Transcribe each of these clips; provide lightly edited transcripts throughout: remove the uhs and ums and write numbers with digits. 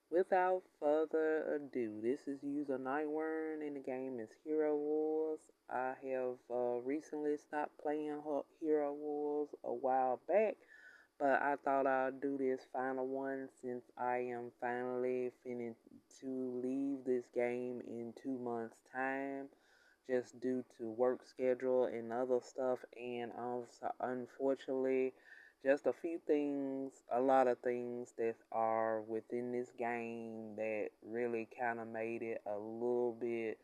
Without further ado, this is user Nightworm and the game is Hero Wars. I have recently stopped playing Hero Wars a while back, but I thought I'd do this final one since I am finally finna to leave this game in 2 months' time, just due to work schedule and other stuff, and also unfortunately just a few things, a lot of things that are within this game that really kind of made it a little bit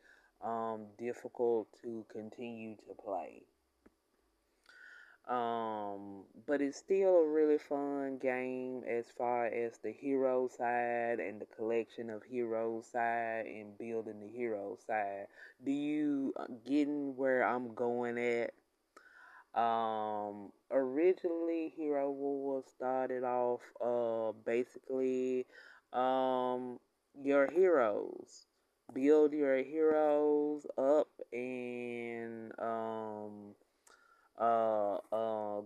difficult to continue to play. But it's still a really fun game as far as the hero side and the collection of heroes side and building the hero side. Do you getting where I'm going at? Originally, Hero Wars started off, basically, um, your heroes. Build your heroes up and,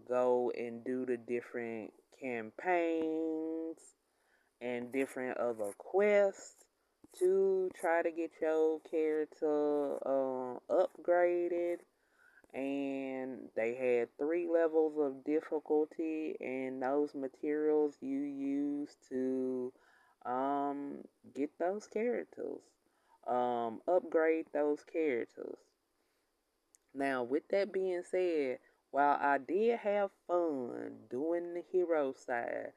go and do the different campaigns and different other quests to try to get your character, upgraded, and they had 3 levels of difficulty, and those materials you use to um, get those characters, upgrade those characters. Now, with that being said, while I did have fun doing the hero side,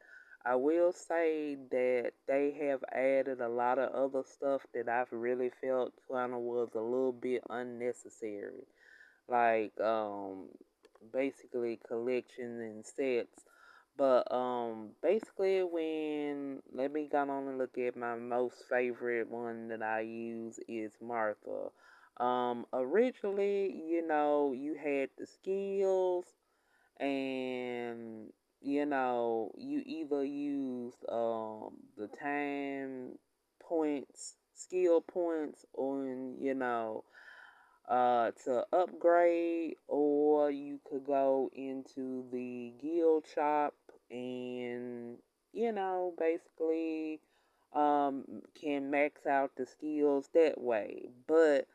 I will say that they have added a lot of other stuff that I've really felt kind of was a little bit unnecessary, like basically collections and sets. But basically when let me go on and look at my most favorite one that I use is Martha. Originally, you had the skills, and you either used the time points, skill points on, to upgrade, or you could go into the guild shop and, basically can max out the skills that way. But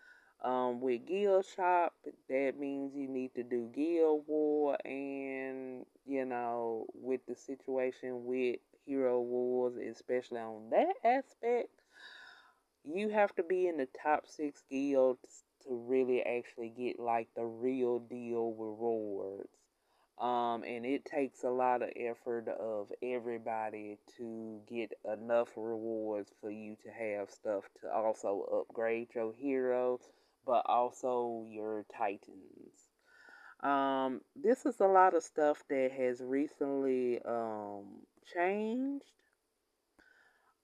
with guild shop, that means you need to do guild war, and with the situation with hero wars, especially on that aspect, you have to be in the top 6 guilds to really actually get like the real deal rewards. And it takes a lot of effort of everybody to get enough rewards for you to have stuff to also upgrade your hero, but also your titans. This is a lot of stuff that has recently changed.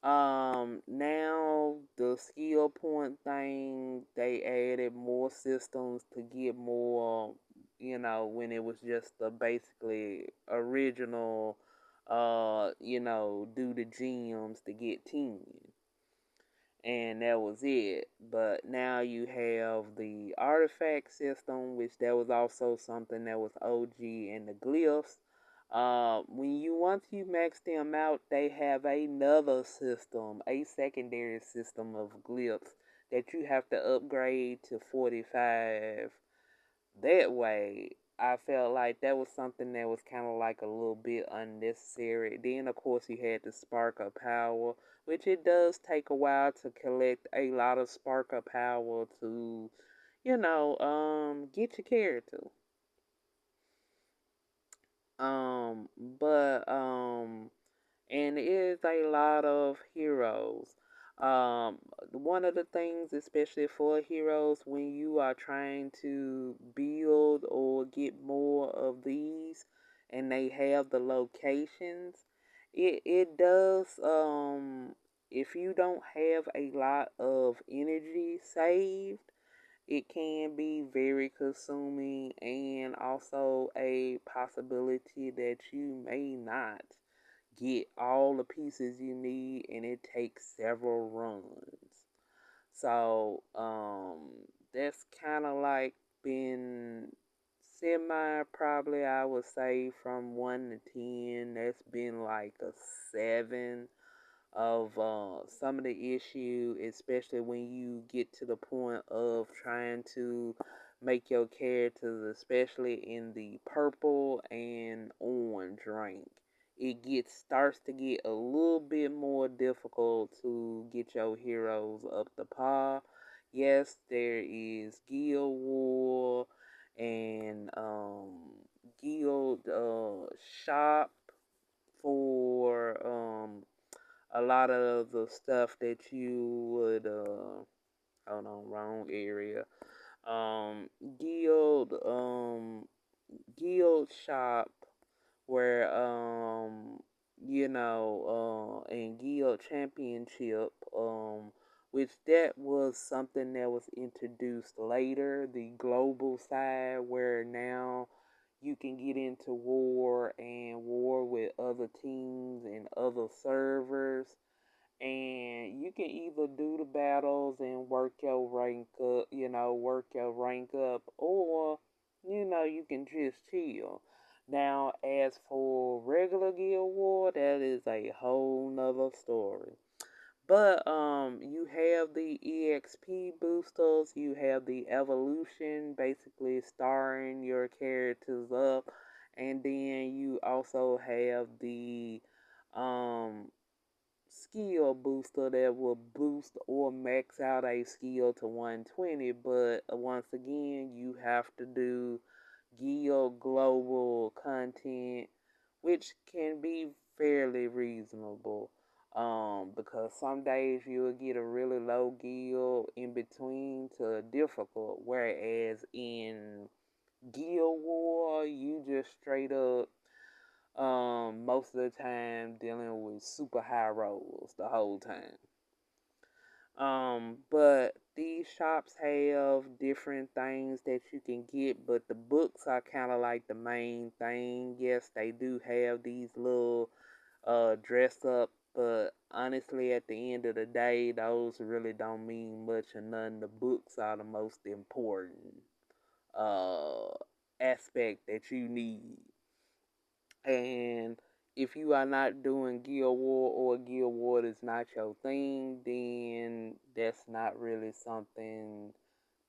Now the skill point thing, they added more systems to get more, when it was just the basically original, do the gems to get 10. And that was it. But now you have the artifact system, which that was also something that was OG, and the glyphs. When you once you max them out, they have another system, a secondary system of glyphs that you have to upgrade to 45. That way, I felt like that was something that was kind of like a little bit unnecessary. Then, of course, you had the spark of power, which it does take a while to collect a lot of spark of power to, get your character. But and it is a lot of heroes. Um, One of the things, especially for heroes, when you are trying to build or get more of these, and they have the locations, it does. If you don't have a lot of energy saved, it can be very consuming, and also a possibility that you may not get all the pieces you need, and it takes several runs. So, that's kind of like been semi, probably I would say from 1 to 10, that's been like a 7. of some of the issue, especially when you get to the point of trying to make your characters, especially in the purple and orange rank. It starts to get a little bit more difficult to get your heroes up to par. Yes, there is Guild War and Guild Shop for a lot of the stuff that you would hold on, wrong area. Um Guild Guild Shop where and Guild Championship, which that was something that was introduced later, the global side where now you can get into war and war with other teams and other servers, and you can either do the battles and work your rank up, or you can just chill. Now, as for regular Guild War, that is a whole nother story. But you have the EXP boosters, you have the evolution, basically starring your characters up, and then you also have the um skill booster that will boost or max out a skill to 120. But once again, you have to do guild global content, which can be fairly reasonable. Because some days you'll get a really low guild in between to a difficult, whereas in Guild War, you just straight up most of the time dealing with super high rolls the whole time. But these shops have different things that you can get, but the books are kind of like the main thing. Yes, they do have these little dress up, but honestly, at the end of the day, those really don't mean much or none. The books are the most important uh aspect that you need. And if you are not doing Guild War, or Guild War is not your thing, then that's not really something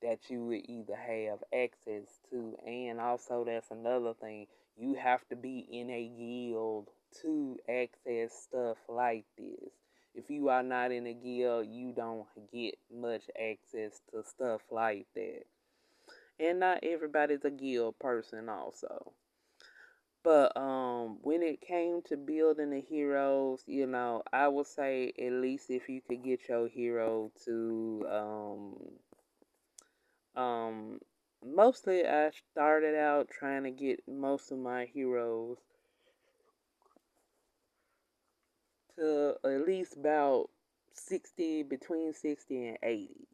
that you would either have access to. And also, that's another thing. You have to be in a guild to access stuff like this. If you are not in a guild, you don't get much access to stuff like that. And not everybody's a guild person also. But when it came to building the heroes, I would say at least if you could get your hero to mostly I started out trying to get most of my heroes to at least about 60, between 60 and 80.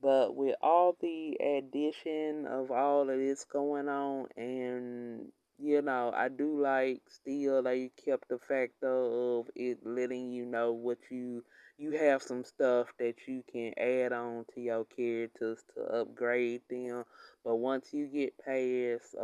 But with all the addition of all of this going on, and I do like still they kept the factor of it letting you know what you have some stuff that you can add on to your characters to upgrade them. But once you get past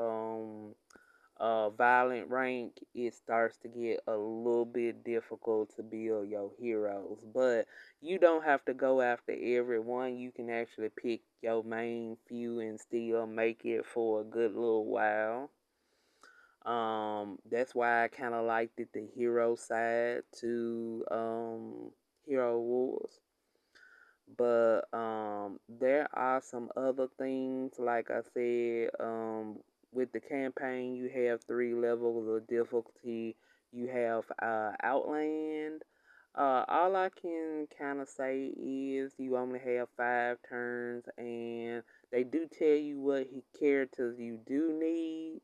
violent rank, it starts to get a little bit difficult to build your heroes. But you don't have to go after everyone. You can actually pick your main few and still make it for a good little while. That's why I kind of liked it, the hero side to Hero Wars. But there are some other things, like I said, with the campaign, you have 3 levels of difficulty. You have Outland. All I can kind of say is you only have 5 turns, and they do tell you what characters you do need.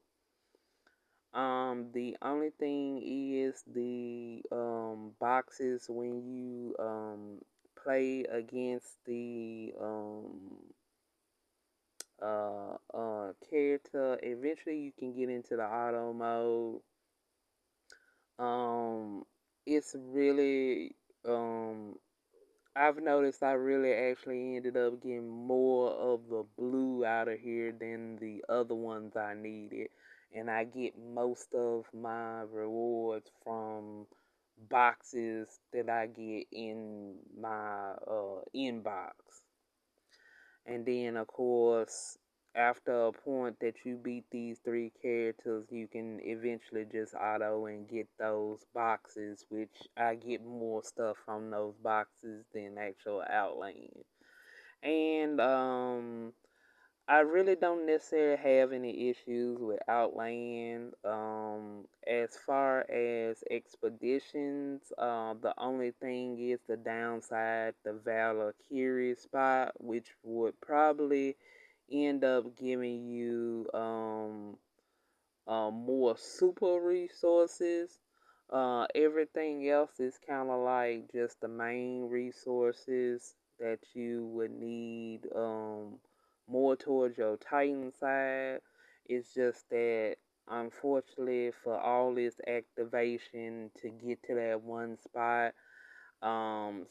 The only thing is the boxes when you play against the character. Eventually, you can get into the auto mode. Um, it's really I've noticed I really actually ended up getting more of the blue out of here than the other ones I needed. And I get most of my rewards from boxes that I get in my inbox. And then, of course, after a point that you beat these 3 characters, you can eventually just auto and get those boxes, which I get more stuff from those boxes than actual Outland. And I really don't necessarily have any issues with Outland. As far as expeditions, the only thing is the downside, the Valkyrie spot, which would probably end up giving you more super resources. Everything else is kind of like just the main resources that you would need more towards your Titan side. It's just that, unfortunately, for all this activation to get to that one spot,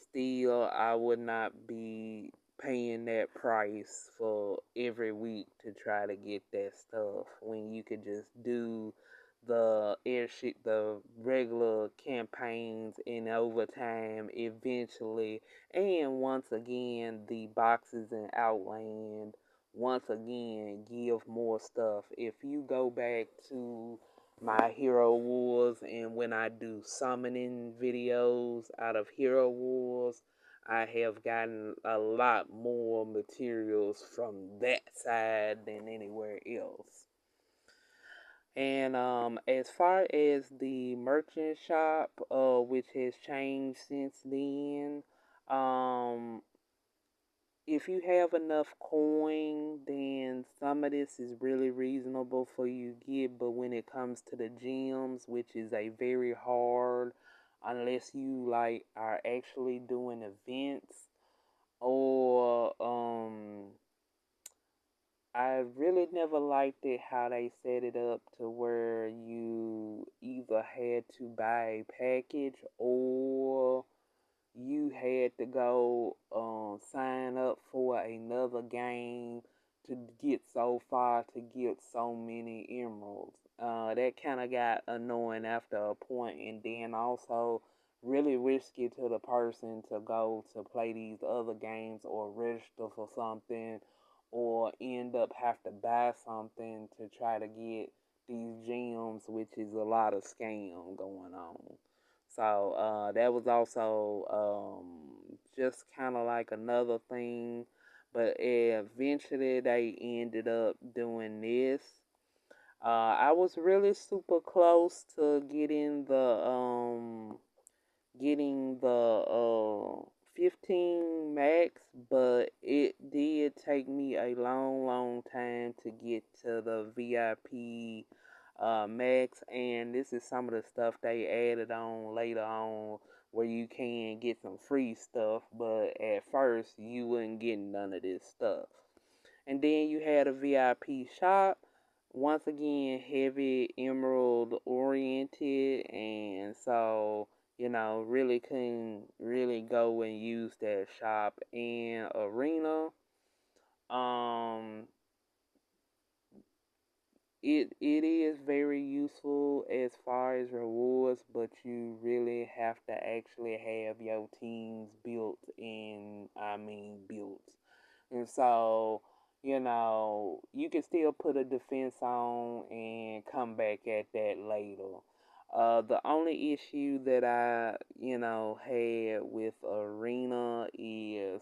still, I would not be paying that price for every week to try to get that stuff when you could just do the airship, the regular campaigns in overtime eventually. And once again, the boxes in Outland once again give more stuff. If you go back to my Hero Wars, and when I do summoning videos out of Hero Wars, I have gotten a lot more materials from that side than anywhere else. And as far as the merchant shop, which has changed since then, um, if you have enough coin, then some of this is really reasonable for you to get. But when it comes to the gems, which is a very hard, unless you like are actually doing events, or I really never liked it how they set it up to where you either had to buy a package or you had to go sign up for another game to get so far to get so many emeralds. That kind of got annoying after a point, and then also really risky to the person to go to play these other games or register for something or end up have to buy something to try to get these gems, which is a lot of scam going on. So that was also just kind of like another thing. But eventually they ended up doing this. I was really super close to getting the 15 max, but it did take me a long time to get to the VIP max, and this is some of the stuff they added on later on where you can get some free stuff, but at first you wouldn't get none of this stuff. And then you had a VIP shop, once again heavy emerald oriented, and so really couldn't really go and use that shop. And arena, um it is very useful as far as rewards, but you really have to actually have your teams built, and I mean built. And so, you can still put a defense on and come back at that later. The only issue that I, had with Arena is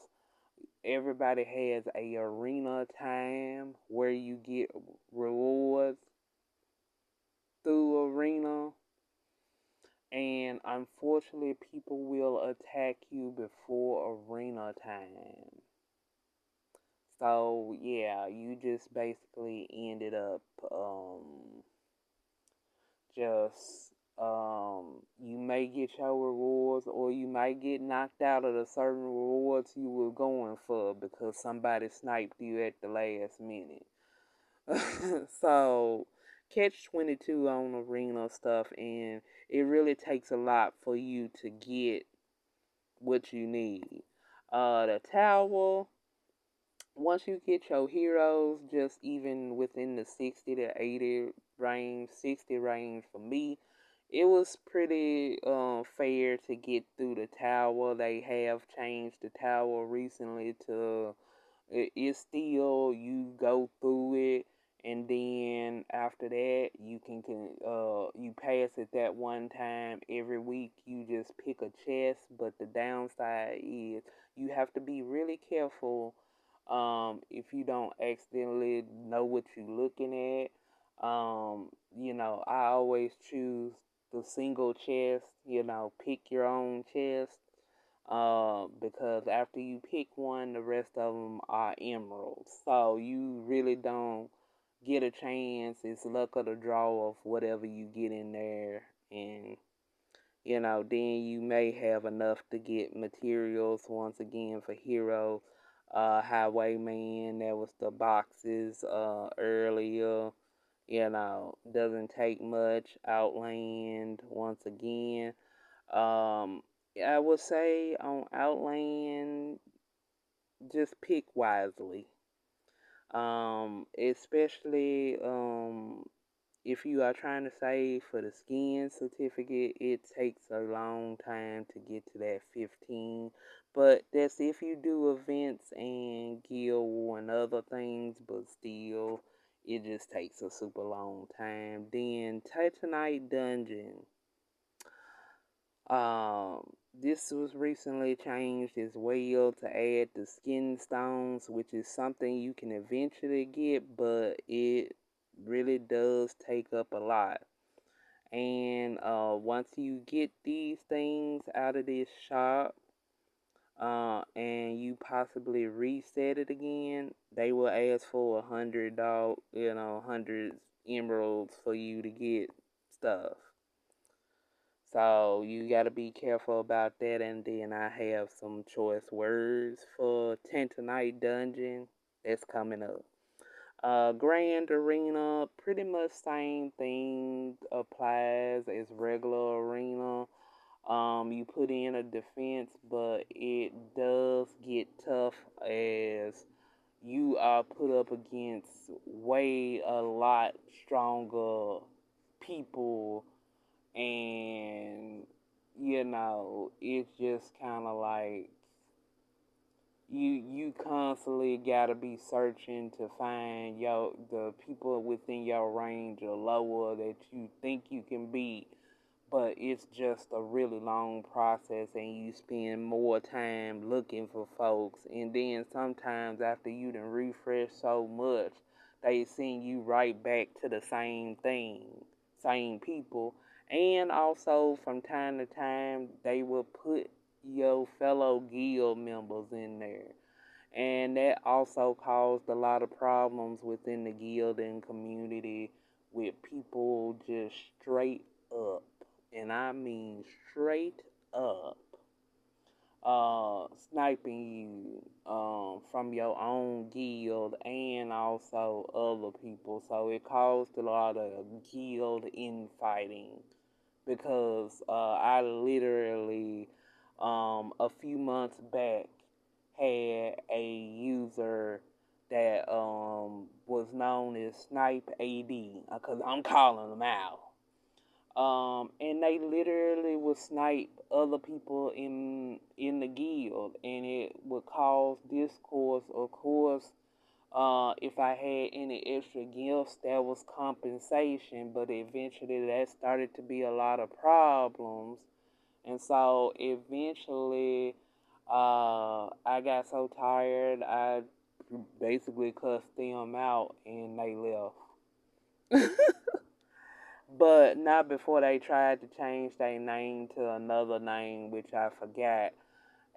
everybody has a arena time where you get rewards through arena, and unfortunately people will attack you before arena time. So yeah, you just basically ended up just you may get your rewards, or you might get knocked out of the certain rewards you were going for because somebody sniped you at the last minute. So catch 22 on arena stuff, and it really takes a lot for you to get what you need. The tower, once you get your heroes, just even within the 60 to 80 range, 60 range for me, it was pretty fair to get through the tower. They have changed the tower recently to it's still you go through it, and then after that you pass it that one time every week. You just pick a chest, but the downside is you have to be really careful if you don't accidentally know what you're looking at. I always choose the single chest. Pick your own chest. Because after you pick one, the rest of them are emeralds. So you really don't get a chance. It's luck of the draw of whatever you get in there. And, then you may have enough to get materials once again for Hero. Highwayman, that was the boxes earlier. Doesn't take much. Outland, once again. Um, I would say on Outland, just pick wisely. Especially if you are trying to save for the skin certificate, it takes a long time to get to that 15. But that's if you do events and guild war and other things, but still, it just takes a super long time. Then Titanite Dungeon. This was recently changed as well to add the skin stones, which is something you can eventually get, but it really does take up a lot. And once you get these things out of this shop, and you possibly reset it again, they will ask for $100, 100 emeralds for you to get stuff. So you got to be careful about that. And then I have some choice words for Tantanite Dungeon that's coming up. Grand Arena, pretty much same thing applies as regular arena. You put in a defense, but it does get tough as you are put up against way a lot stronger people, and it's just kind of like you constantly gotta be searching to find the people within your range or lower that you think you can beat, but it's just a really long process, and you spend more time looking for folks, and then sometimes after you done refresh so much, they send you right back to the same people. And also from time to time they will put your fellow guild members in there, and that also caused a lot of problems within the guilding community with people just straight up, and I mean straight up, sniping you from your own guild and also other people. So it caused a lot of guild infighting because I literally a few months back had a user that was known as Snipe AD, because I'm calling them out. And they literally would snipe other people in the guild, and it would cause discourse. Of course, if I had any extra gifts, that was compensation, but eventually that started to be a lot of problems, and so eventually, I got so tired, I basically cussed them out, and they left. But not before they tried to change their name to another name, which I forgot.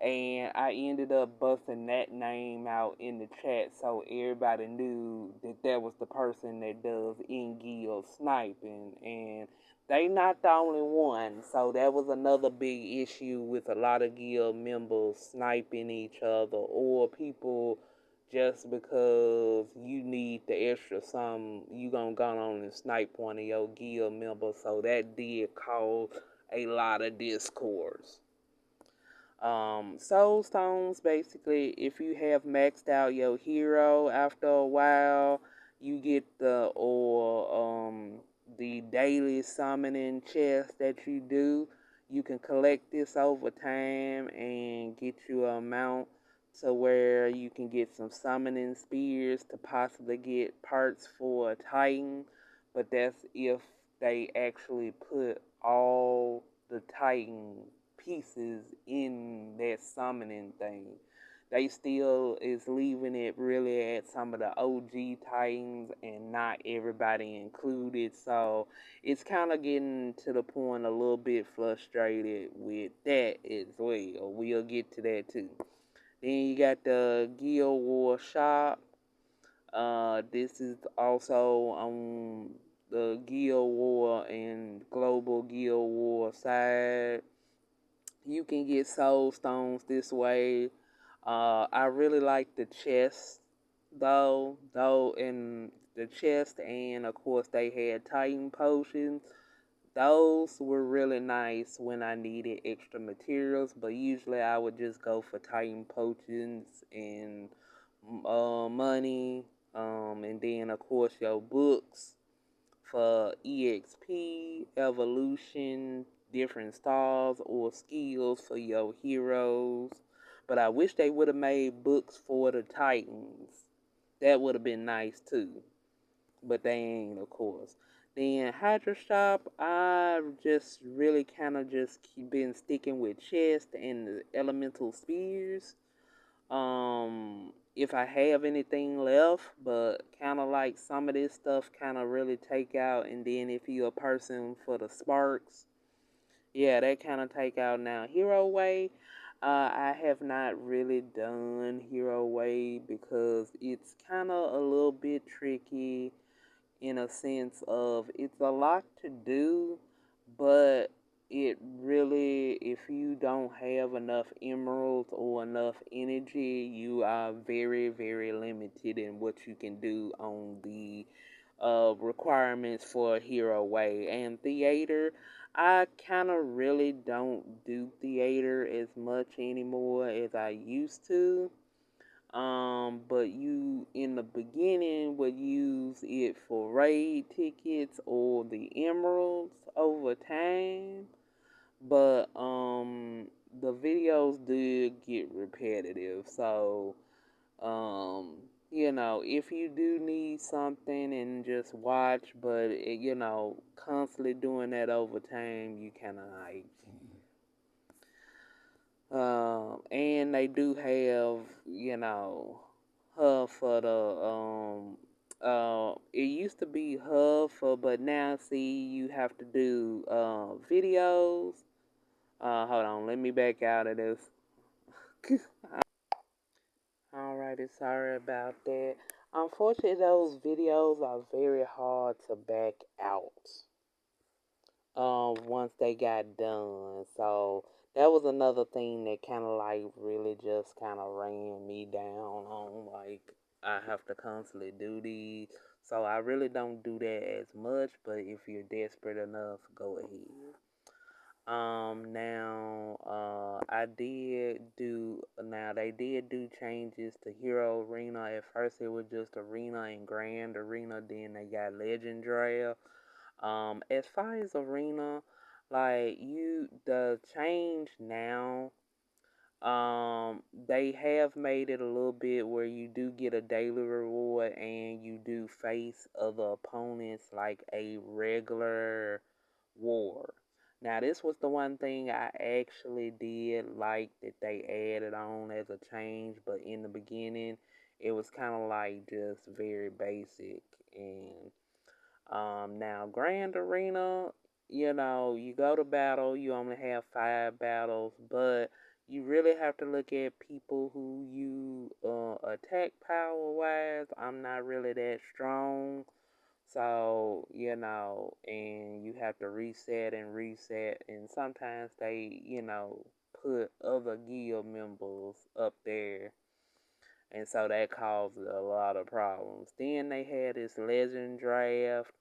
And I ended up busting that name out in the chat so everybody knew that that was the person that does in-guild sniping. And they not the only one. So that was another big issue with a lot of guild members sniping each other, or people just because you need the extra something, you gonna go on and snipe one of your guild members. So that did cause a lot of discourse. Soul stones, basically, if you have maxed out your hero after a while, you get the daily summoning chest that you do. You can collect this over time and get you an amount to where you can get some summoning spears to possibly get parts for a Titan. But that's if they actually put all the Titan pieces in that summoning thing. They still is leaving it really at some of the OG Titans and not everybody included. So it's kind of getting to the point a little bit frustrated with that as well. We'll get to that too. Then you got the Guild War shop. This is also on the Guild War and Global Guild War side. You can get soul stones this way. I really like the chest though in the chest, and of course they had Titan potions. Those were really nice when I needed extra materials, but usually I would just go for Titan potions and money, and then of course your books for EXP, evolution, different styles or skills for your heroes. But I wish they would have made books for the Titans. That would have been nice too. But they ain't, of course. Then Hydra Shop, I've just really kind of just been sticking with chest and the elemental spears. If I have anything left, but kind of like some of this stuff kind of really take out, and then if you're a person for the sparks, yeah, that kind of take out. Now Hero Way, I have not really done Hero Way because it's kind of a little bit tricky in a sense of it's a lot to do, but it really, if you don't have enough emeralds or enough energy, you are very, very limited in what you can do on the requirements for Hero Way. And Theater, I kind of really don't do Theater as much anymore as I used to. But you in the beginning would use it for raid tickets or the emeralds over time. But the videos did get repetitive. So if you do need something and just watch, but constantly doing that over time, you kinda like and they do have, Hub for the it used to be Hub for, but now see you have to do videos. Hold on, let me back out of this. Alrighty, sorry about that. Unfortunately, those videos are very hard to back out. Once they got done. So that was another thing that kind of like really just kind of ran me down on like I have to constantly do these. So I really don't do that as much, but if you're desperate enough, go ahead. Now they did do changes to Hero Arena. At first it was just Arena and Grand Arena, then they got Legend Draft. As far as Arena, like the change now, they have made it a little bit where you do get a daily reward and you do face other opponents like a regular war. Now, this was the one thing I actually did like that they added on as a change, but in the beginning, it was kind of like just very basic. And now Grand Arena, you go to battle, you only have 5 battles, but you really have to look at people who you attack power wise. I'm not really that strong. So, and you have to reset and reset, and sometimes they, put other guild members up there, and so that causes a lot of problems. Then they had this legend draft.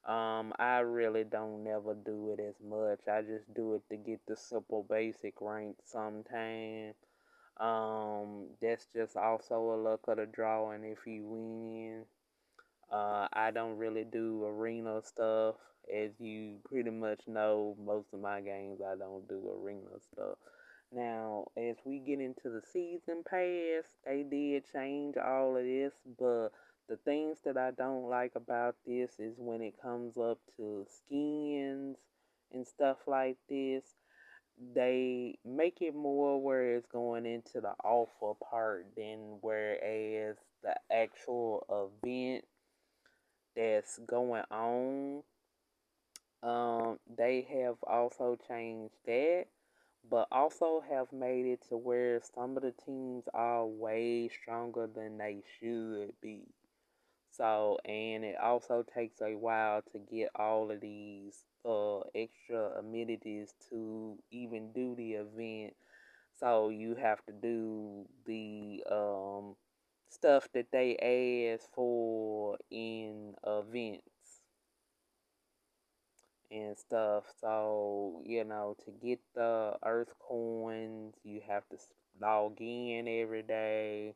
I really don't never do it as much. I just do it to get the simple basic rank sometime. That's just also a luck of the draw, and if you win. I don't really do arena stuff. As you pretty much know, most of my games I don't do arena stuff. Now, as we get into the season pass, they did change all of this, but the things that I don't like about this is when it comes up to skins and stuff like this, they make it more where it's going into the offer part than whereas the actual event that's going on. They have also changed that, but also have made it to where some of the teams are way stronger than they should be. So, and it also takes a while to get all of these extra amenities to even do the event. So you have to do the stuff that they ask for in events and stuff. So, to get the Earth coins, you have to log in every day,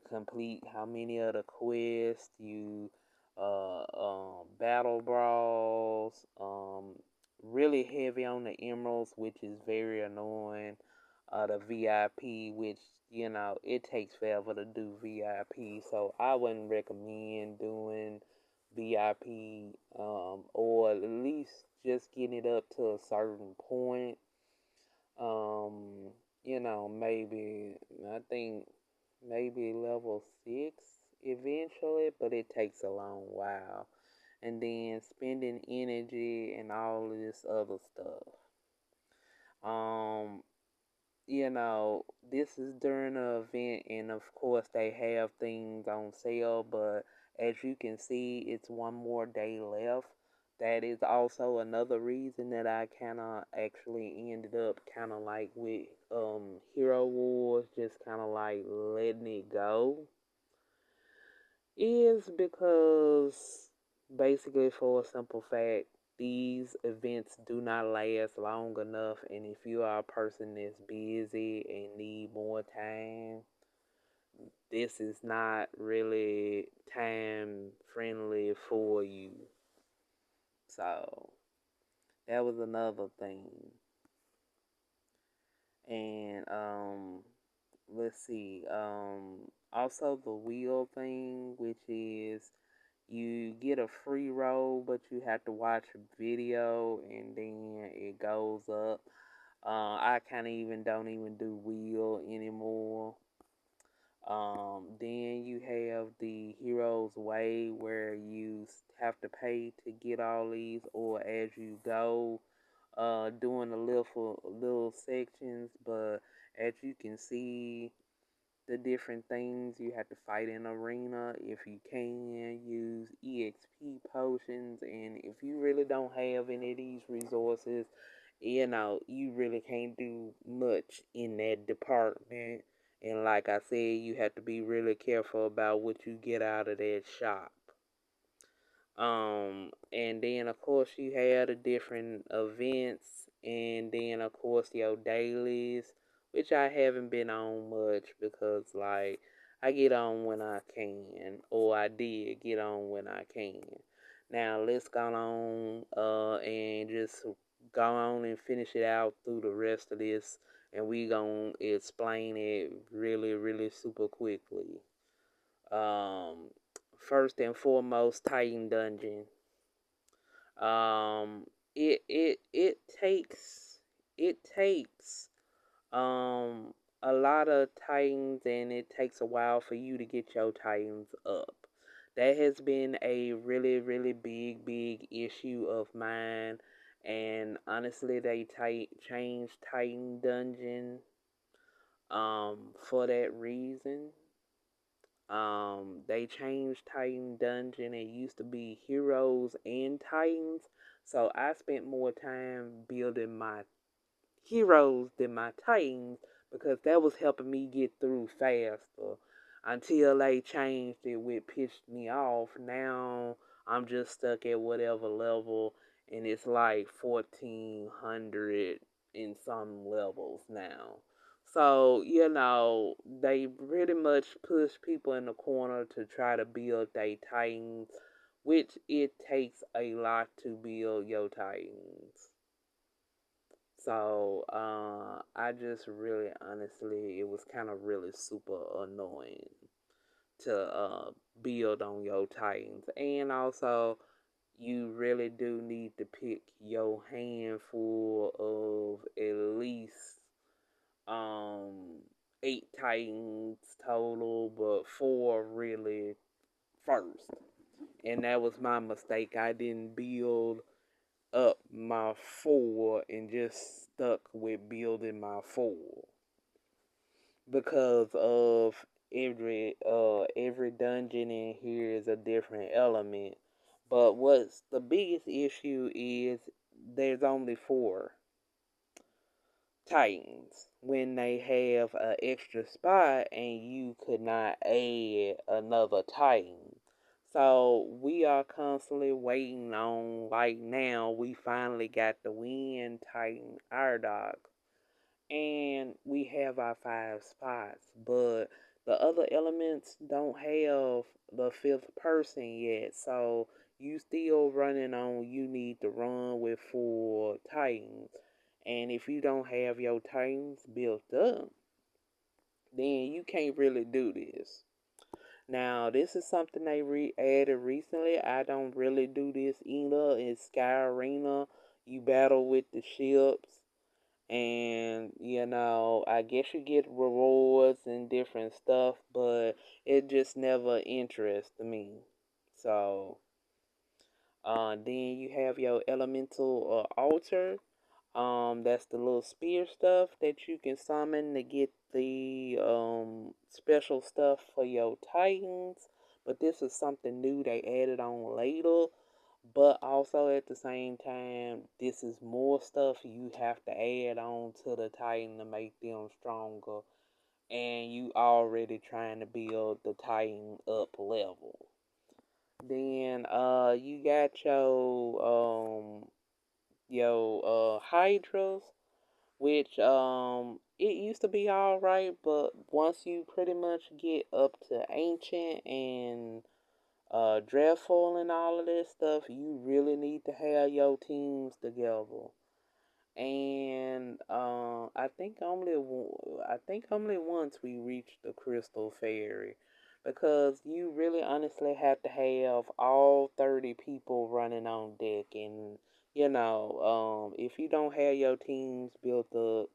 complete how many of the quests you, battle brawls, really heavy on the emeralds, which is very annoying. The VIP, which, it takes forever to do VIP, so I wouldn't recommend doing VIP, or at least just getting it up to a certain point. Maybe, I think maybe level 6 eventually, but it takes a long while. And then spending energy and all of this other stuff. Um, this is during an event, and of course, they have things on sale, but as you can see, it's one more day left. That is also another reason that I kind of actually ended up kind of like with Hero Wars, just kind of like letting it go, is because basically for a simple fact, these events do not last long enough, and if you are a person that's busy and need more time, this is not really time friendly for you. So that was another thing. And let's see. Also the wheel thing, which is you get a free roll, but you have to watch a video and then it goes up. I kind of even don't even do wheel anymore. Then you have the Hero's Way where you have to pay to get all these, or as you go, doing the little sections. But as you can see, the different things you have to fight in arena. If you can use EXP potions, and if you really don't have any of these resources, you really can't do much in that department. And like I said, you have to be really careful about what you get out of that shop. And then of course you have the different events, and then of course your dailies, which I haven't been on much because like I get on when I can, or I did get on when I can. Now let's go on and just go on and finish it out through the rest of this, and we gonna explain it really, really super quickly. Um, First and foremost, Titan Dungeon. Um, it takes a lot of Titans, and it takes a while for you to get your Titans up. That has been a really, really big issue of mine, and honestly, they changed Titan Dungeon for that reason. They changed Titan Dungeon. It used to be Heroes and Titans. So I spent more time building my heroes than my Titans because that was helping me get through faster. Until they changed it, which pissed me off. Now I'm just stuck at whatever level, and it's like 1400 in some levels now. So, they pretty much push people in the corner to try to build their titans, which it takes a lot to build your titans. So, I just really, honestly, it was kind of really super annoying to build on your titans. And also, you really do need to pick your handful of at least um 8 titans total, but 4 really first. And that was my mistake. I didn't build up my 4 and just stuck with building my 4 because of every dungeon in here is a different element. But what's the biggest issue is there's only 4 titans when they have an extra spot and you could not add another titan. So we are constantly waiting on, like now, we finally got the wind titan, our dog, and we have our 5 spots, but the other elements don't have the 5th person yet. So you still running on, you need to run with 4 titans. And if you don't have your titans built up, then you can't really do this. Now, this is something they added recently. I don't really do this either. In Sky Arena, you battle with the ships, and I guess you get rewards and different stuff, but it just never interests me. So, then you have your elemental altar. That's the little spear stuff that you can summon to get the special stuff for your titans. But this is something new they added on later. But also at the same time, this is more stuff you have to add on to the titan to make them stronger. And you already trying to build the titan up level. Then you got your hydras, which it used to be alright, but once you pretty much get up to ancient and dreadful and all of this stuff, you really need to have your teams together. And I think only once we reached the Crystal Fairy, because you really honestly have to have all 30 people running on deck. And if you don't have your teams built up,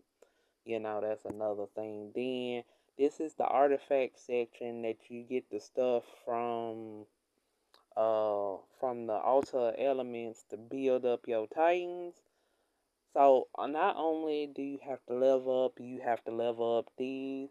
that's another thing. Then this is the artifact section that you get the stuff from the altar elements to build up your titans. So not only do you have to level up, you have to level up these,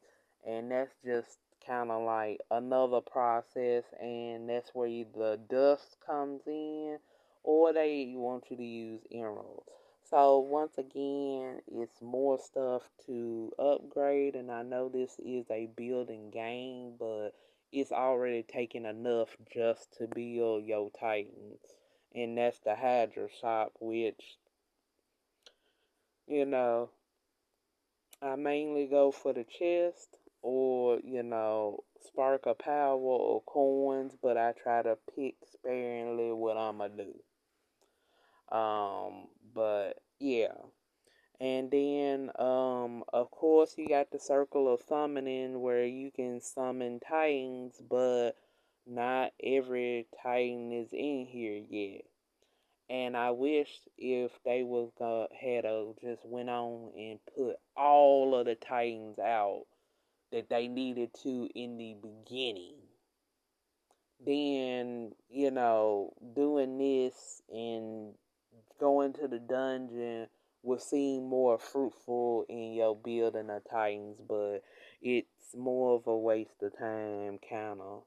and that's just kind of like another process, and that's where the dust comes in, or they want you to use emeralds. So once again, it's more stuff to upgrade, and I know this is a building game, but it's already taken enough just to build your titans, and that's the Hydra shop, which you know, I mainly go for the chest or, spark of power or coins, but I try to pick sparingly what I'ma do. But yeah. And then, of course, you got the circle of summoning where you can summon titans, but not every titan is in here yet. And I wish if they was had just went on and put all of the Titans out that they needed to in the beginning. Then, doing this and going to the dungeon would seem more fruitful in your building of Titans, but it's more of a waste of time, kinda.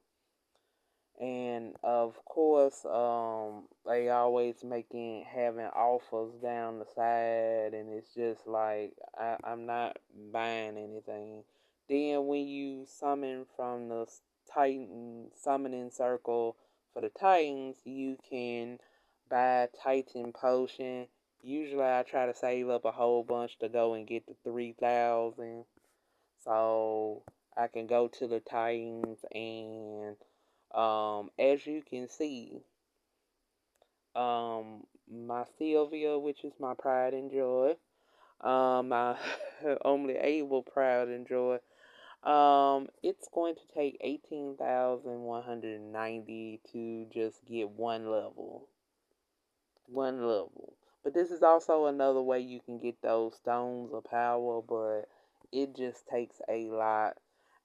And of course, they always having offers down the side, and it's just like I'm not buying anything. Then when you summon from the Titan summoning circle for the Titans, you can buy Titan potion. Usually, I try to save up a whole bunch to go and get the 3,000. So I can go to the Titans and as you can see, my Sylvia, which is my pride and joy, my only able pride and joy, it's going to take 18,190 to just get one level. One level. But this is also another way you can get those stones of power, but it just takes a lot.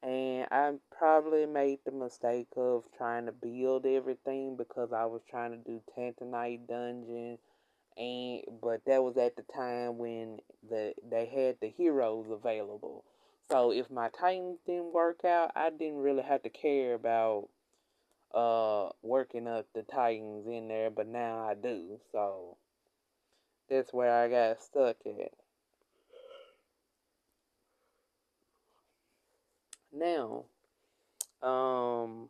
And I probably made the mistake of trying to build everything because I was trying to do Tantanite Dungeon, and but that was at the time when they had the heroes available. So if my Titans didn't work out, I didn't really have to care about working up the Titans in there, but now I do. So that's where I got stuck at. Now, um,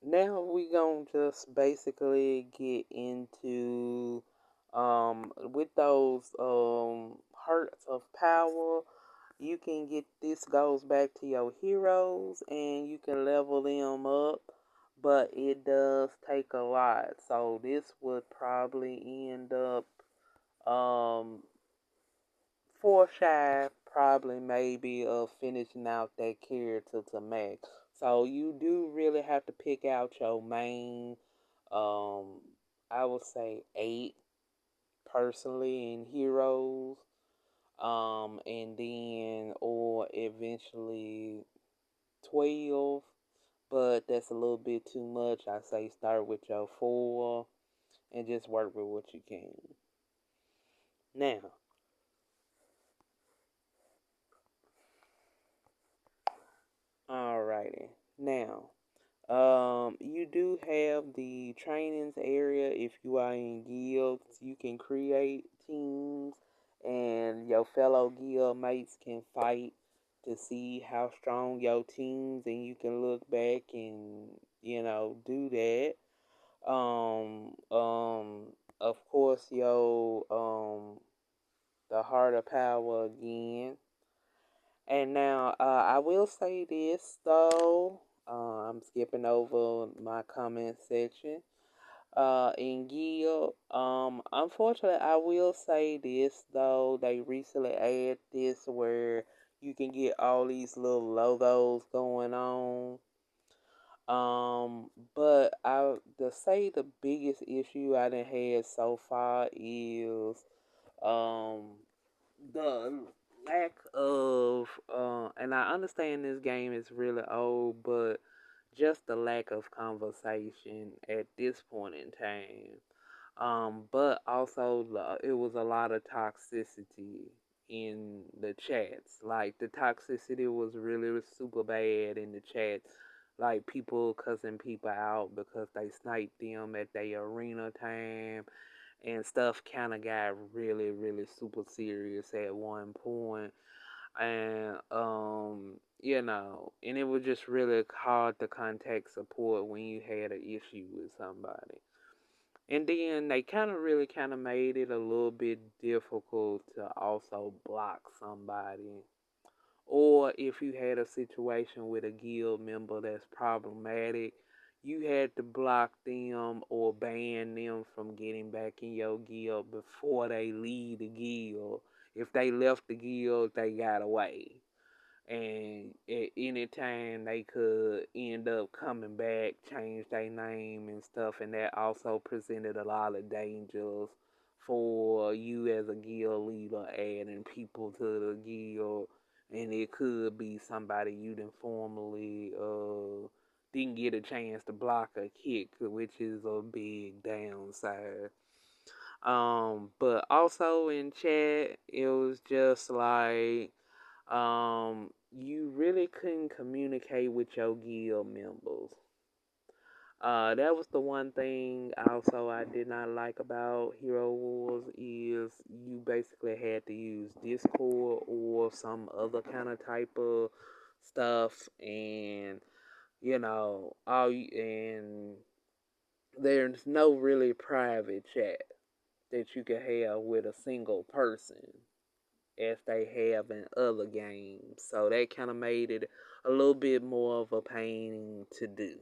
now we gonna just basically get into with those hearts of power. You can get this goes back to your heroes and you can level them up, but it does take a lot. So this would probably end up um four shy, probably maybe of finishing out that character to max. So you do really have to pick out your main um I would say eight personally in heroes. And then or eventually 12, but that's a little bit too much. I say start with your four and just work with what you can. Now, alrighty. Now, you do have the trainings area. If you are in guilds, you can create teams, and your fellow guild mates can fight to see how strong your teams, and you can look back and do that. Of course, the heart of power again. And now, I will say this though. I'm skipping over my comment section. In Guild, unfortunately, I will say this though. They recently added this where you can get all these little logos going on. But I to say the biggest issue I done had so far is um the lack of and I understand this game is really old, but just the lack of conversation at this point in time. But also it was a lot of toxicity in the chats. Like the toxicity was really super bad in the chat. Like people cussing people out because they sniped them at their arena time, and stuff kind of got really, really super serious at one point. And and it was just really hard to contact support when you had an issue with somebody. And then they kind of made it a little bit difficult to also block somebody. Or if you had a situation with a guild member that's problematic, you had to block them or ban them from getting back in your guild before they leave the guild. If they left the guild, they got away, and at any time they could end up coming back, change their name and stuff, and that also presented a lot of dangers for you as a guild leader adding people to the guild, and it could be somebody you didn't formally didn't get a chance to block or kick, which is a big downside. But also in chat, it was just like you really couldn't communicate with your guild members. That was the one thing also I did not like about Hero Wars is you basically had to use Discord or some other kind of type of stuff, and and there's no really private chat that you can have with a single person. as they have in other games. So that kind of made it a little bit more of a pain to do.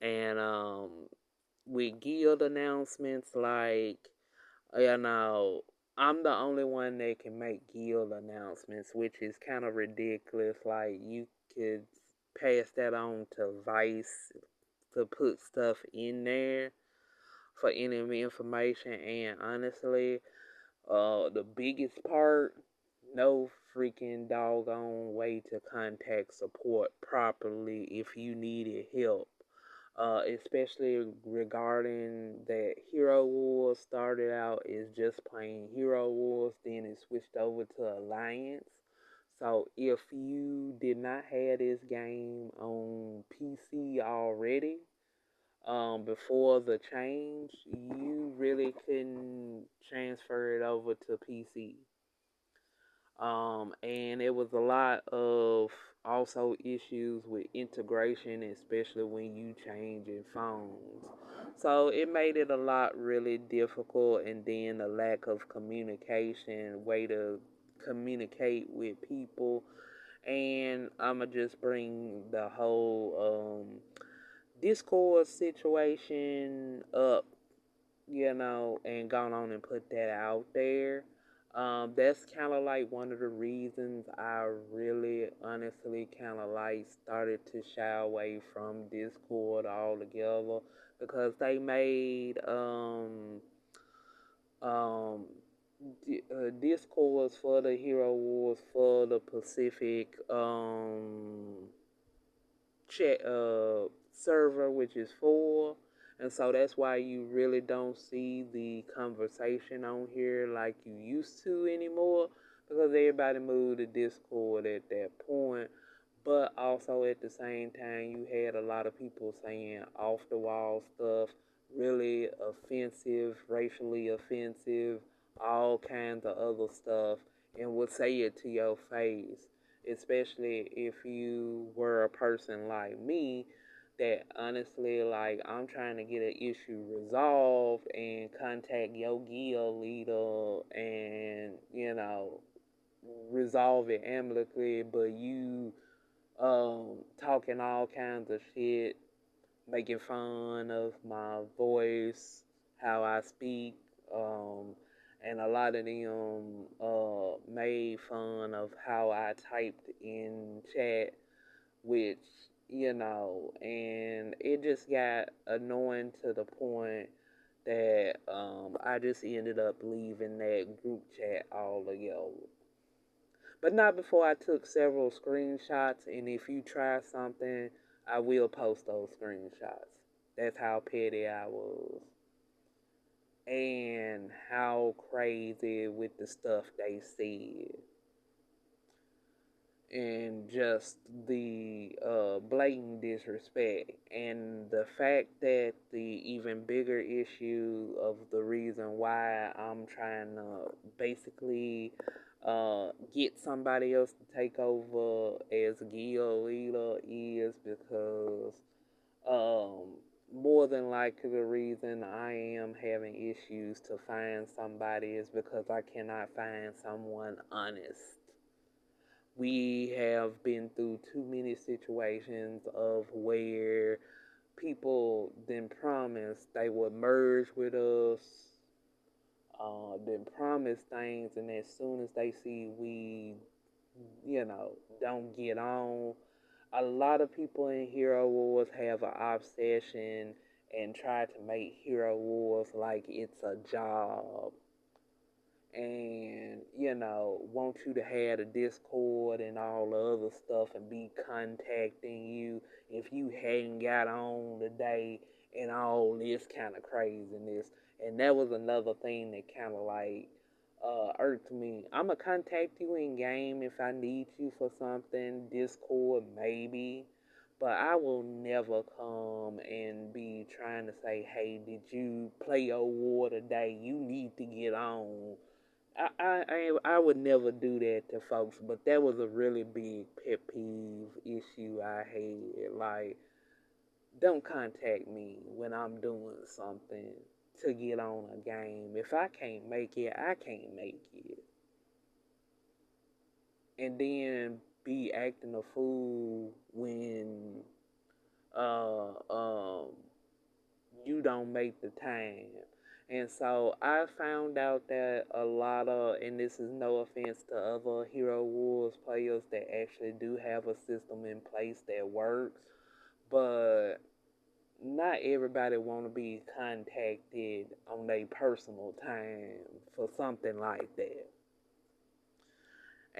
And with guild announcements, like, you know, I'm the only one that can make guild announcements, which is kind of ridiculous. Like, you could pass that on to Vice to put stuff in there for enemy information. And honestly, the biggest part, no freaking doggone way to contact support properly if you needed help. Especially regarding that Hero Wars started out as just plain Hero Wars, then it switched over to Alliance. So if you did not have this game on PC already, before the change, you really couldn't transfer it over to PC. And it was a lot of also issues with integration, especially when you changing phones. So it made it a lot really difficult, and then the lack of communication, way to communicate with people. And I'ma just bring the whole Discord situation up, and gone on and put that out there. That's kind of like one of the reasons I really, honestly, kind of like started to shy away from Discord altogether, because they made um Discords for the Hero Wars for the Pacific chat server, which is 4. And so that's why you really don't see the conversation on here like you used to anymore, because everybody moved to Discord at that point. But also at the same time, you had a lot of people saying off the wall stuff, really offensive, racially offensive, all kinds of other stuff, and would say it to your face, especially if you were a person like me that honestly, like, I'm trying to get an issue resolved and contact your guild leader and, resolve it amicably, but you talking all kinds of shit, making fun of my voice, how I speak, and a lot of them made fun of how I typed in chat, which, and it just got annoying to the point that I just ended up leaving that group chat altogether. But not before I took several screenshots, and if you try something, I will post those screenshots. That's how petty I was. And how crazy with the stuff they said. And just the blatant disrespect. And the fact that the even bigger issue of the reason why I'm trying to basically get somebody else to take over as guild leader is because more than likely the reason I am having issues to find somebody is because I cannot find someone honest. We have been through too many situations of where people then promised they would merge with us, then promise things, and as soon as they see we, don't get on, a lot of people in Hero Wars have an obsession and try to make Hero Wars like it's a job, and want you to have a Discord and all the other stuff and be contacting you if you hadn't got on today and all this kind of craziness. And that was another thing that kind of like irked me. I'm gonna contact you in game if I need you for something, Discord maybe, but I will never come and be trying to say, hey, did you play your war today? You need to get on. I would never do that to folks, but that was a really big pet peeve issue I had. Like, don't contact me when I'm doing something to get on a game. If I can't make it, I can't make it. and then be acting a fool when uh um you don't make the time. And so I found out that a lot of, and this is no offense to other Hero Wars players that actually do have a system in place that works, but not everybody want to be contacted on their personal time for something like that.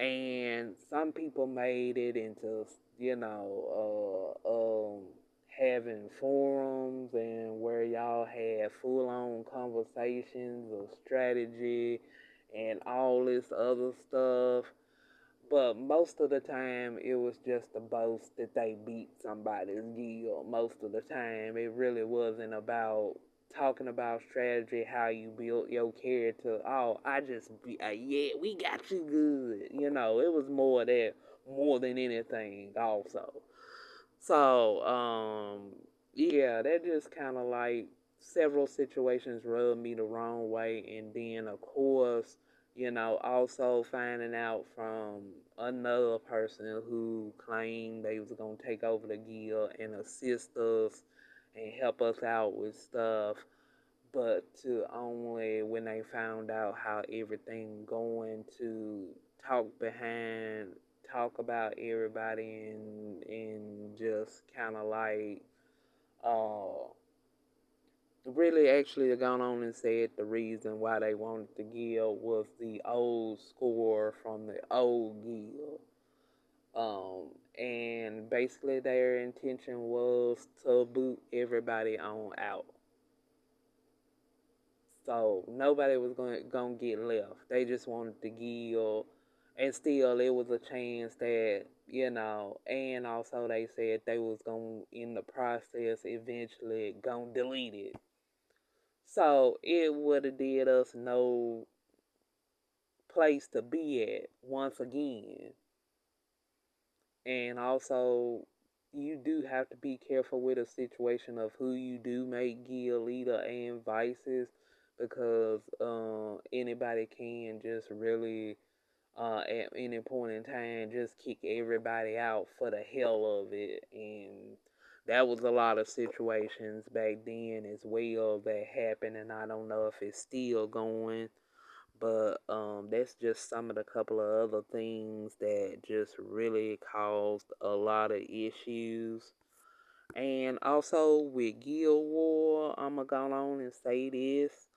And some people made it into, having forums and where y'all had full on conversations of strategy and all this other stuff. But most of the time, it was just a boast that they beat somebody's guild. Most of the time, it really wasn't about talking about strategy, how you built your character. Oh, yeah, we got you good. It was more than anything, also. So, yeah, that just kind of like several situations rubbed me the wrong way. And then, of course, also finding out from another person who claimed they was going to take over the guild and assist us and help us out with stuff. But to only when they found out how everything going to talk behind, talk about everybody and just kind of like uh really actually gone on and said the reason why they wanted the guild was the old score from the old guild. And basically their intention was to boot everybody on out. So nobody was going to get left. They just wanted the guild. And still, it was a chance that, and also they said they was going to, in the process, eventually going to delete it. So it would have did us no place to be at once again. And also, you do have to be careful with a situation of who you do make guild leader and vices, because anybody can just really, at any point in time, just kick everybody out for the hell of it. And that was a lot of situations back then as well that happened, and I don't know if it's still going. But that's just some of the couple of other things that just really caused a lot of issues. And also with Guild War, I'm gonna go on and say this.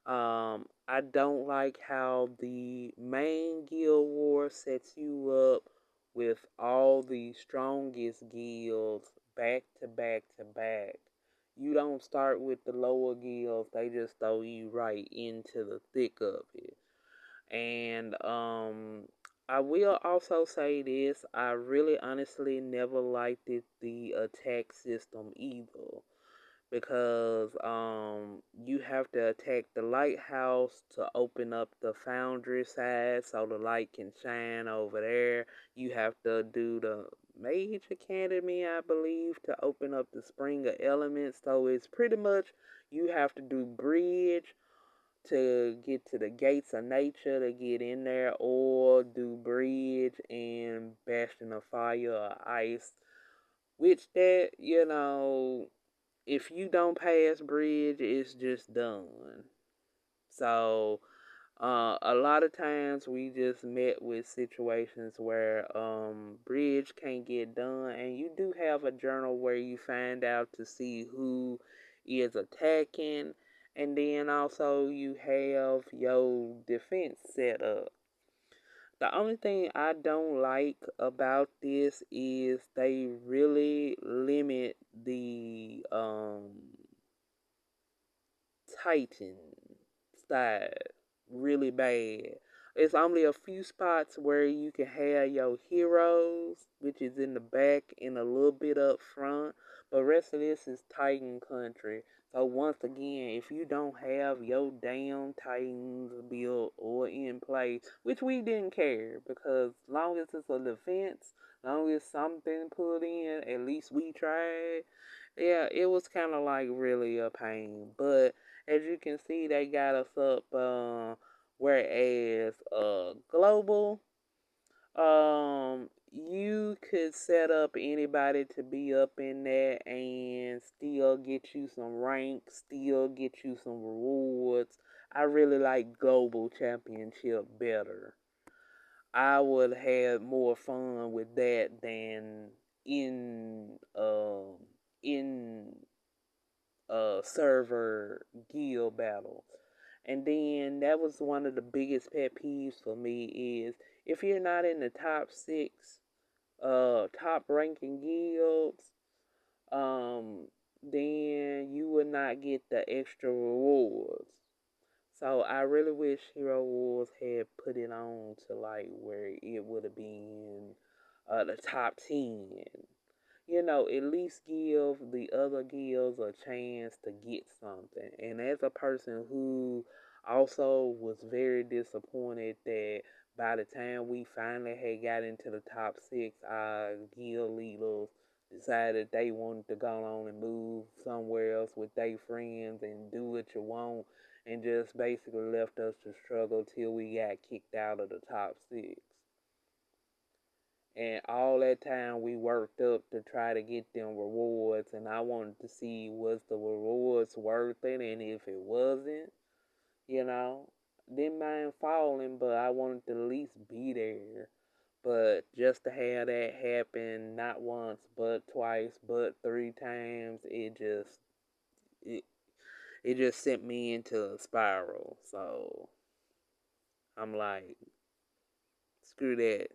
I don't like how the main Guild War sets you up with all the strongest guilds back to back to back. You don't start with the lower guilds, they just throw you right into the thick of it. And I will also say this, I really honestly never liked the attack system either, because you have to attack the lighthouse to open up the foundry side so the light can shine over there. You have to do the Mage Academy, I believe, to open up the Spring of Elements. So it's pretty much you have to do bridge to get to the gates of nature to get in there, or do bridge and bastion of fire or ice, which that, if you don't pass bridge, it's just done. So a lot of times we just met with situations where bridge can't get done, and you do have a journal where you find out to see who is attacking, and then also you have your defense set up. The only thing I don't like about this is they really limit the Titan style really bad. It's only a few spots where you can have your heroes, which is in the back and a little bit up front, but rest of this is Titan country. So once again, if you don't have your damn Titans built or in place, which we didn't care, because long as it's a defense, long as something put in, at least we tried. Yeah, it was kind of like really a pain, but as you can see, they got us up, whereas global, You could set up anybody to be up in there and still get you some ranks, still get you some rewards. I really like Global Championship better. I would have more fun with that than in server guild battles. And then that was one of the biggest pet peeves for me is if you're not in the top six top ranking guilds, then you would not get the extra rewards. So I really wish Hero Wars had put it on to like where it would have been the top 10. At least give the other guilds a chance to get something. And as a person who also was very disappointed that by the time we finally had got into the top six, our guild leaders decided they wanted to go on and move somewhere else with their friends and do what you want and just basically left us to struggle till we got kicked out of the top six. And all that time we worked up to try to get them rewards, and I wanted to see was the rewards worth it, and if it wasn't, you know, didn't mind falling, but I wanted to at least be there. But just to have that happen not once, but twice, but three times, it it just sent me into a spiral. So I'm like, screw that.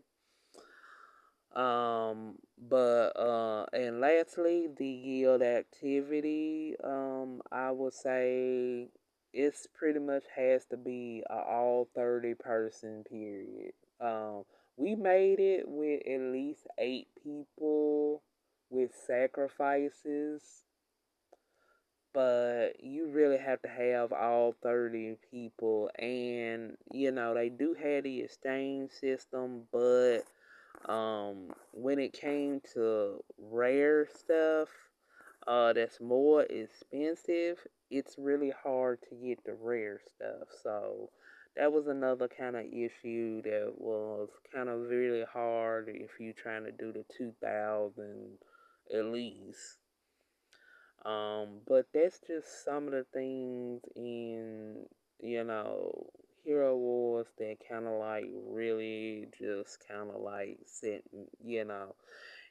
And lastly, the yield activity, I would say it's pretty much has to be a all 30 person period. We made it with at least 8 people with sacrifices, but you really have to have all 30 people, and they do have the exchange system, but when it came to rare stuff, that's more expensive, it's really hard to get the rare stuff. So that was another kind of issue that was kind of really hard if you're trying to do the 2000 at least. But that's just some of the things in, Hero Wars that kind of like really just kind of like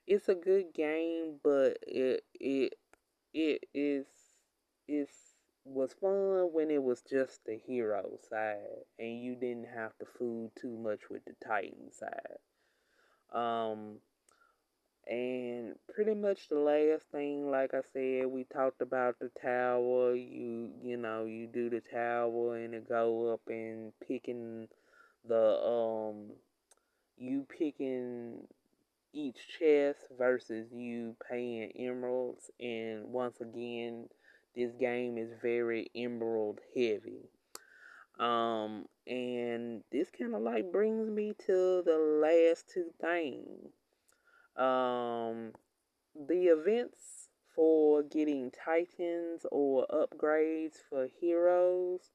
it's a good game, but it is was fun when it was just the hero side and you didn't have to fool too much with the Titan side. Um, and pretty much the last thing, like I said, we talked about the tower. You do the tower and it go up and picking the you picking each chest versus you paying emeralds. And once again, this game is very emerald heavy. And this kind of like brings me to the last two things. Um, the events for getting titans or upgrades for heroes,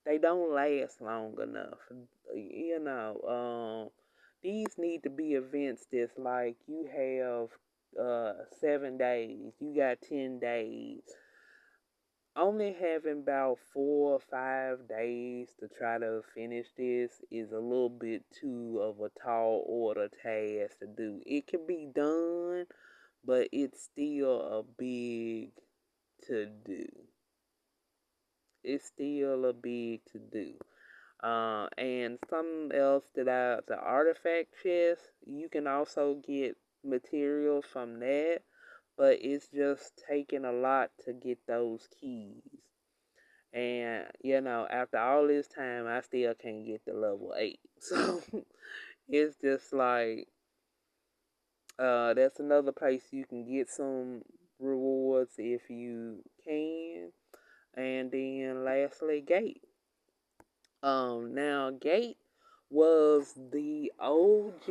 they don't last long enough. These need to be events that's like you have 7 days, you got 10 days. Only having about 4 or 5 days to try to finish this is a little bit too of a tall order task to do. It can be done, but it's still a big to do. It's still a big to do. And something else the artifact chest, you can also get materials from that, but it's just taking a lot to get those keys. And, after all this time, I still can't get to level 8. So, it's just like, that's another place you can get some rewards if you can. And then lastly, Gate. Now Gate was the OG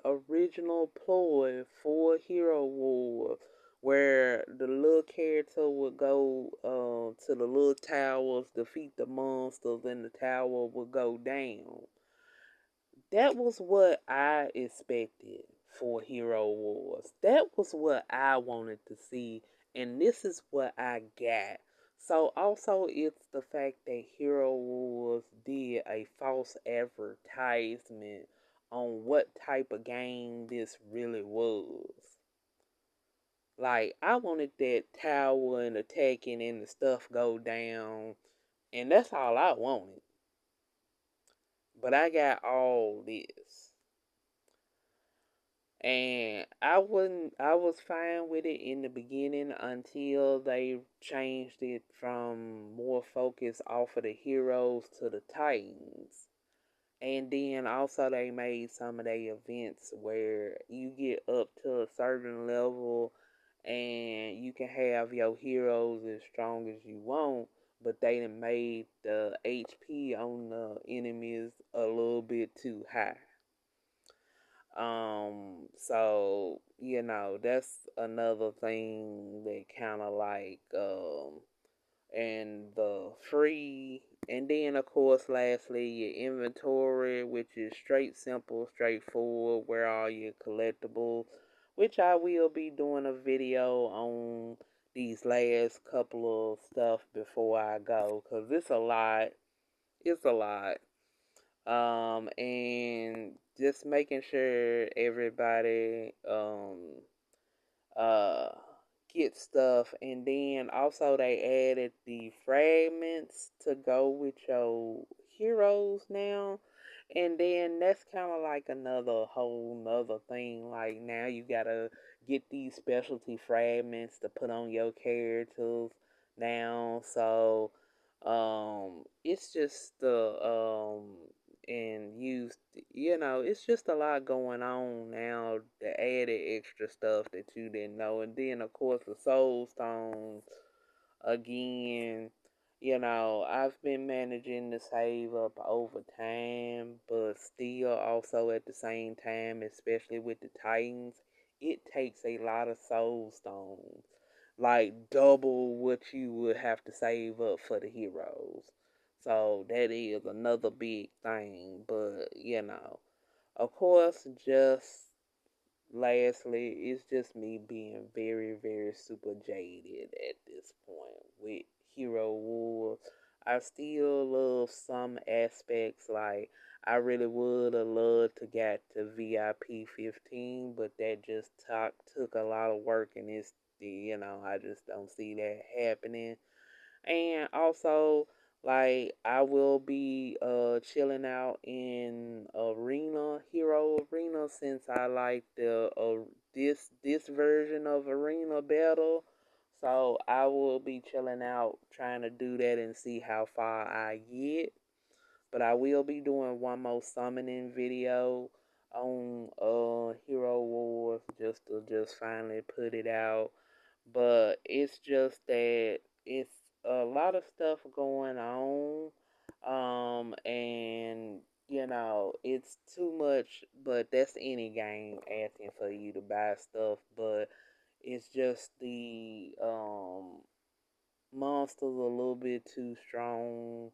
original ploy for Hero War, where the little character would go to the little towers, defeat the monsters, and the tower would go down. that was what I expected for Hero Wars. That was what I wanted to see, and this is what I got. So also it's the fact that Hero Wars did a false advertisement on what type of game this really was. Like I wanted that tower and attacking and the stuff go down, and that's all I wanted. But I got all this. And I was fine with it in the beginning until they changed it from more focus off of the heroes to the titans. And then also they made some of the events where you get up to a certain level and you can have your heroes as strong as you want, but they done made the HP on the enemies a little bit too high. That's another thing that kind of like, and the free, and then of course, lastly, your inventory, which is straight, simple, straightforward, where all your collectibles, which I will be doing a video on these last couple of stuff before I go, because it's a lot. It's a lot. And just making sure everybody uh get stuff, and then also they added the fragments to go with your heroes now, and then that's kind of like another whole nother thing. Like now you gotta get these specialty fragments to put on your characters now. So it's just the and used, it's just a lot going on now, the added extra stuff that you didn't know. And then of course the soul stones again. I've been managing to save up over time, but still also at the same time, especially with the titans, it takes a lot of soul stones, like double what you would have to save up for the heroes. So that is another big thing. But of course, just lastly, it's just me being very, very super jaded at this point with Hero Wars. I still love some aspects, like I really would have loved to get to VIP 15, but that just took a lot of work, and I just don't see that happening. And also, like, I will be chilling out in Hero Arena, since I like the this version of Arena Battle. So I will be chilling out trying to do that and see how far I get. But I will be doing one more summoning video on Hero Wars, just to just finally put it out. But it's just that it's a lot of stuff going on, and it's too much. But that's any game asking for you to buy stuff. But it's just the monsters a little bit too strong,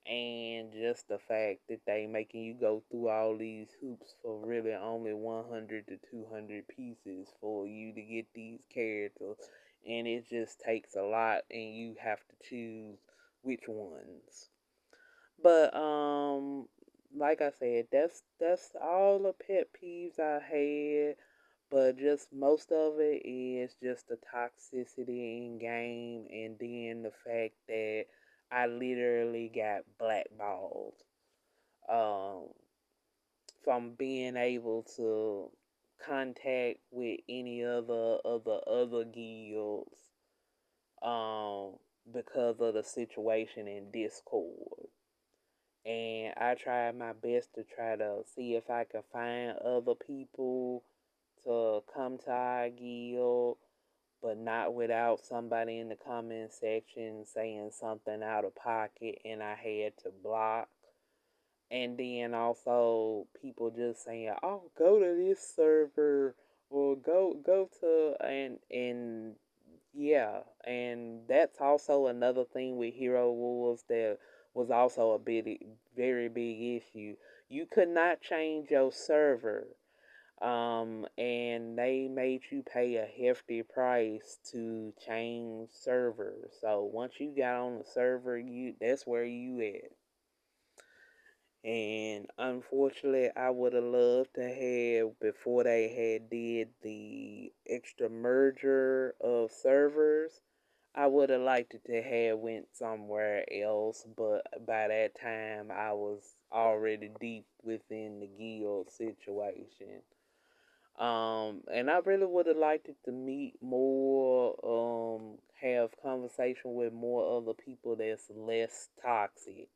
and just the fact that they making you go through all these hoops for really only 100 to 200 pieces for you to get these characters, and it just takes a lot, and you have to choose which ones. But like I said, that's all the pet peeves I had. But just most of it is just the toxicity in game, and then the fact that I literally got blackballed um, from being able to contact with any other guilds um, because of the situation in Discord. And I tried my best to try to see if I could find other people to come to our guild, but not without somebody in the comment section saying something out of pocket and I had to block. And then also people just saying, "Oh, go to this server," or go to, and yeah, and that's also another thing with Hero Wars that was also a big, very big issue. You could not change your server. And they made you pay a hefty price to change servers. So once you got on the server, that's where you at. And unfortunately, I would have loved to have, before they had did the extra merger of servers, I would have liked it to have went somewhere else, but by that time I was already deep within the guild situation. And I really would have liked it to meet more, have conversation with more other people that's less toxic,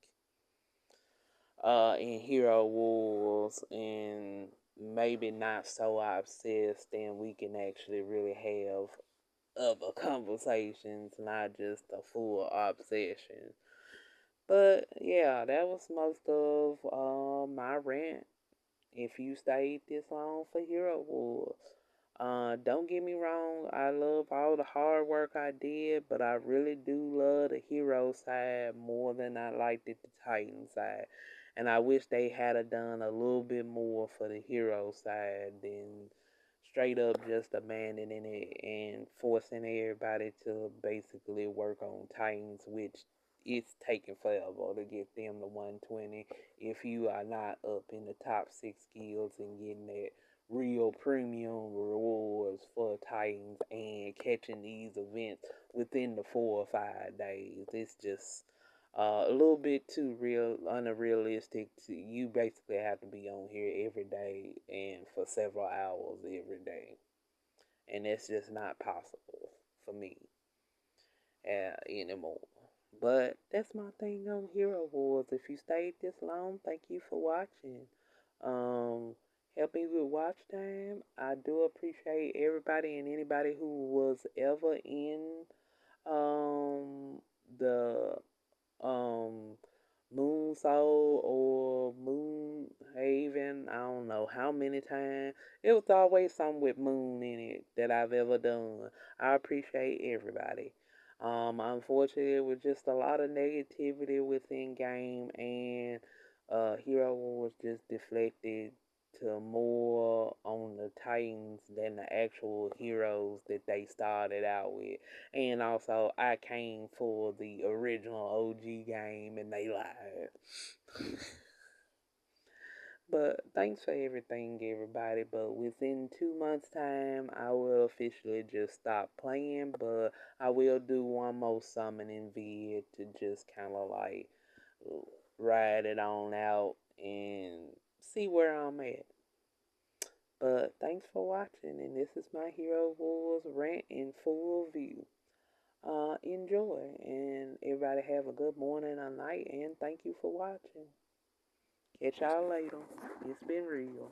in Hero Wars, and maybe not so obsessed, and we can actually really have other conversations, not just a full obsession. But yeah, that was most of my rant. If you stayed this long for Hero Wars, don't get me wrong, I love all the hard work I did, but I really do love the hero side more than I liked the Titan side. And I wish they had done a little bit more for the hero side than straight up just abandoning it and forcing everybody to basically work on Titans, which it's taking forever to get them to 120 if you are not up in the top 6 guilds and getting that real premium rewards for Titans and catching these events within the 4 or 5 days. It's just a little bit too unrealistic. You basically have to be on here every day and for several hours every day, and that's just not possible for me anymore. But that's my thing on Hero Wars. If you stayed this long, thank you for watching. Um, Help me with watch time. I do appreciate everybody and anybody who was ever in the um Moon Soul or Moon Haven. I don't know how many times. It was always something with Moon in it that I've ever done. I appreciate everybody. Unfortunately, it was just a lot of negativity within game, and Hero was just deflected to more on the Titans than the actual heroes that they started out with. And also, I came for the original OG game and they lied. But thanks for everything, everybody. But within 2 months' time, I will officially just stop playing. But I will do one more summoning vid to just kind of like ride it on out and see where I'm at. But thanks for watching, and this is my Hero Wars rant in full view. Enjoy, and everybody have a good morning or night, and thank you for watching. Catch y'all later. It's been real.